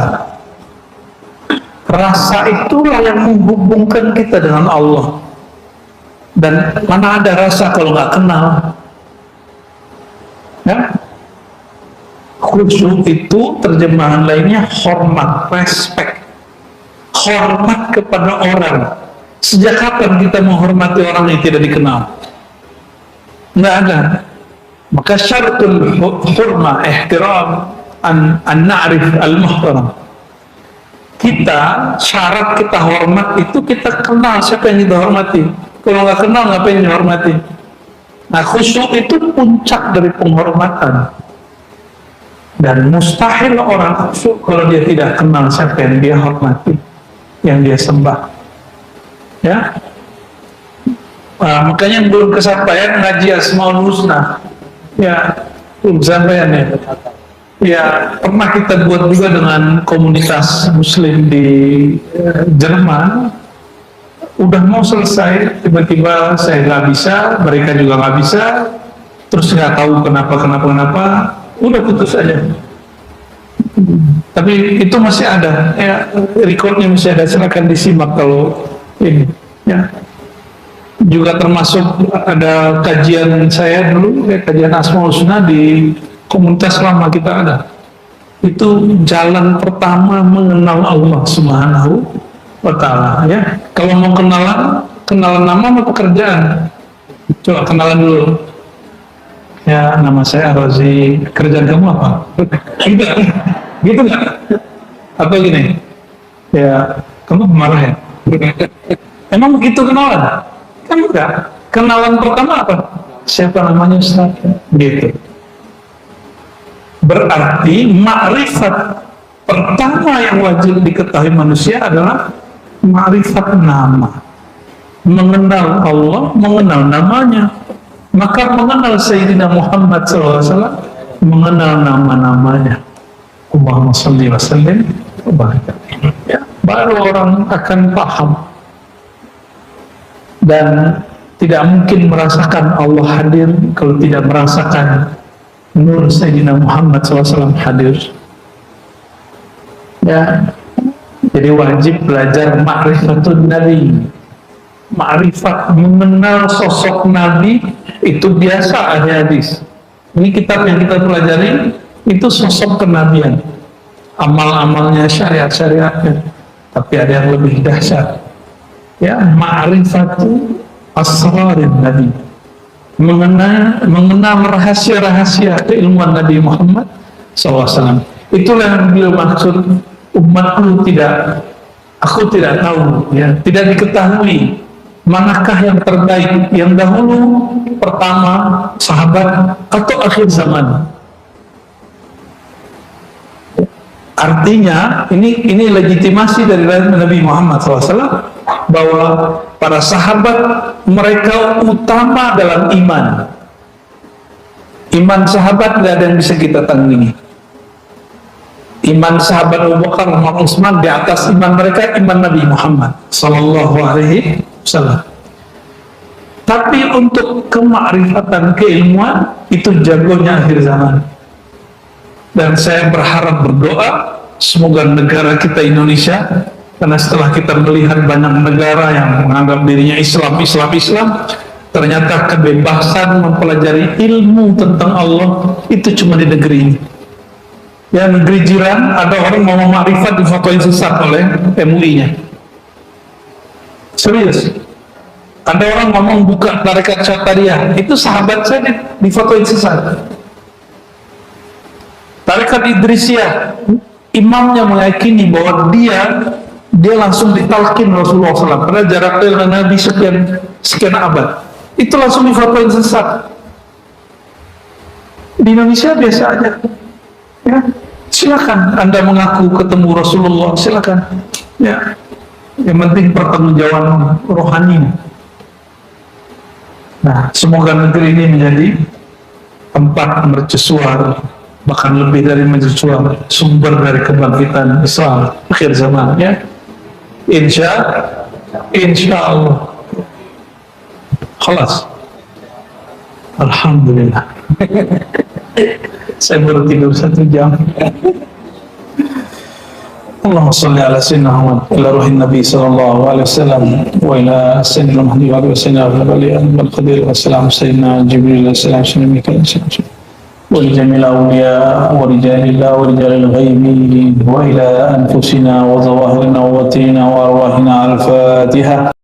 Rasa itulah yang menghubungkan kita dengan Allah. Dan mana ada rasa kalau nggak kenal? Ya? Khusyuk itu terjemahan lainnya hormat, respect. Hormat kepada orang. Sejak kapan kita menghormati orang yang tidak dikenal? Nggak ada. Maka syaratul hurma, ihtiram, an na'rif al-muhtaram. Kita, syarat kita hormat itu kita kenal siapa yang kita hormati. Kalau nggak kenal, ngapain dihormati? Nah, khusyuk itu puncak dari penghormatan. Dan mustahil orang khusyuk kalau dia tidak kenal siapa yang dia hormati, yang dia sembah. Ya. Makanya yang belum kesampaian ngaji Asmaul Husna. Ya, belum kesampaian ya. Ya, pernah kita buat juga dengan komunitas Muslim di Jerman. Udah mau selesai, tiba-tiba saya nggak bisa, mereka juga nggak bisa, terus nggak tahu kenapa, udah putus aja. Tapi itu masih ada, ya, recordnya masih ada, silakan disimak kalau ini. Ya. Juga termasuk ada kajian saya dulu, kajian Asmaul Husna di komunitas lama kita ada. Itu jalan pertama mengenal Allah Subhanahu wa ta'ala, ya. Kalau mau kenalan nama atau pekerjaan, coba kenalan dulu. Ya, nama saya Rozi, kerjaan kamu apa? Gitu nggak? Atau gini, ya, kamu pemarah ya? Emang begitu kenalan? Kan enggak. Kenalan pertama apa? Siapa namanya Ustaz? Gitu. Berarti ma'rifat pertama yang wajib diketahui manusia adalah ma'rifat nama. Mengenal Allah, mengenal namanya. Maka mengenal Sayyidina Muhammad SAW, mengenal nama-namanya. Allahumma salli wa sallim wa barik. Ya, baru orang akan paham. Dan tidak mungkin merasakan Allah hadir kalau tidak merasakan nur Sayyidina Muhammad SAW hadir. Ya, jadi wajib belajar ma'rifatun Nabi. Ma'rifat, mengenal sosok Nabi itu biasa ahli hadis. Ini kitab yang kita pelajari itu sosok kenabian, amal-amalnya, syariat-syariatnya. Tapi ada yang lebih dahsyat. Ya, ma'rifatu asrarin Nabi, mengenal rahasia-rahasia keilmuan Nabi Muhammad SAW. Itulah yang beliau maksud, umatku tidak, aku tidak tahu, ya, tidak diketahui manakah yang terbaik, yang dahulu, pertama, sahabat, atau akhir zaman. Artinya, ini legitimasi dari Nabi Muhammad SAW, bahwa para sahabat mereka utama dalam iman. Iman sahabat nggak ada yang bisa kita tandingi. Iman sahabat Abu Bakar, Umar, Utsman di atas iman mereka, iman Nabi Muhammad Sallallahu Alaihi Wasallam. Tapi untuk kemakrifatan, keilmuan, itu jagonya akhir zaman. Dan saya berharap, berdoa, semoga negara kita Indonesia, karena setelah kita melihat banyak negara yang menganggap dirinya Islam, ternyata kebebasan mempelajari ilmu tentang Allah itu cuma di negeri ini. Ya, negeri jiran ada orang mau ma'rifat difatwain sesat oleh MUI-nya. Serius. Ada orang ngomong buka tarekat Syatariah, itu sahabat saya difatwain sesat. Tarekat Idrisiyah, imamnya meyakini bahwa dia langsung ditalkin Rasulullah SAW, karena jaraknya dengan Nabi sekian abad, itu langsung difatwain sesat. Di Indonesia biasa aja, ya, silakan Anda mengaku ketemu Rasulullah, silakan, ya, yang penting pertanggungjawaban rohani. Nah, semoga negeri ini menjadi tempat mercusuar, bahkan lebih dari mercusuar, sumber dari kebangkitan Islam akhir zaman, ya. Insya Allah. Khalas. Alhamdulillah. Saya baru tidur 1 jam. Allahumma salli ala sayyidina Muhammad ila ruhin Nabi sallallahu alaihi wasallam wa ila sayyidina Muhammad wa ala sayyidina wal qadir wa salam sayyidina Jibril wa salam sayyidina Mikail wa li jamil awliya wa rijalillah wa rijalil ghaibi wa ila anfusina wa zawahirina wa batinina wa arwahina al-Fatiha.